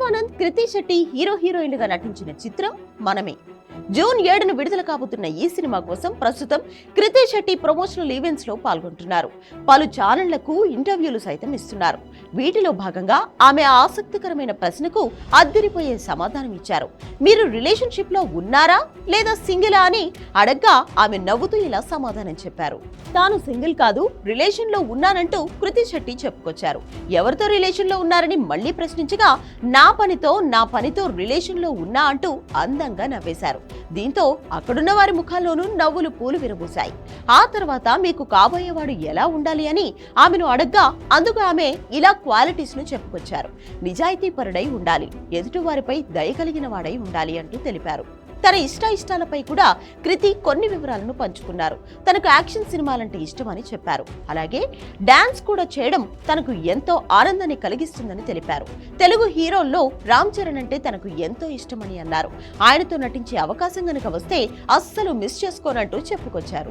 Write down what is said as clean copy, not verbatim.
శర్వానంద్, కృతి శెట్టి హీరోయిన్లుగా నటించిన చిత్రం మనమే. జూన్ 7న విడుదల కాబోతున్న ఈ సినిమా కోసం ప్రస్తుతం కృతి శెట్టి ప్రమోషనల్ ఈవెంట్స్ లో పాల్గొంటున్నారు. పలు ఛానళ్లకు ఇంటర్వ్యూలు సైతం ఇస్తున్నారు. వీటిలో భాగంగా ఆమె ఆసక్తికరమైన ప్రశ్నకు అద్దరిపోయే సమాధానం ఇచ్చారు. మీరు రిలేషన్షిప్ లో ఉన్నారా లేదా సింగిలా అని అడగ్గా ఆమె నవ్వుతూ ఇలా సమాధానం చెప్పారు. తాను సింగిల్ కాదు, రిలేషన్ లో ఉన్నానంటూ కృతి శెట్టి చెప్పుకొచ్చారు. ఎవరితో రిలేషన్ లో ఉన్నారని మళ్లీ ప్రశ్నించగా నా పనితో రిలేషన్ లో ఉన్నా అంటూ అందంగా నవ్వేశారు. దీంతో అక్కడున్న వారి ముఖాల్లోనూ నవ్వులు పూలు విరబూశాయి. ఆ తర్వాత మీకు కాబోయేవాడు ఎలా ఉండాలి అని ఆమెను అడగ్గా అందుకు ఆమె ఇలా క్వాలిటీస్ ను చెప్పుకొచ్చారు. నిజాయితీపరుడై ఉండాలి, ఎదుటివారిపై దయ కలిగిన వాడై ఉండాలి అంటూ తెలిపారు. తన ఇష్టాలపై కూడా కృతి కొన్ని వివరాలను పంచుకున్నారు. తనకు యాక్షన్ సినిమాలంటే ఇష్టమని చెప్పారు. అలాగే డాన్స్ కూడా చేయడం తనకు ఎంతో ఆనందాన్ని కలిగిస్తుందని తెలిపారు. తెలుగు హీరోల్లో రామ్ చరణ్ అంటే తనకు ఎంతో ఇష్టమని అన్నారు. ఆయనతో నటించే అవకాశం గనుక వస్తే అస్సలు మిస్ చేసుకోనంటూ చెప్పుకొచ్చారు.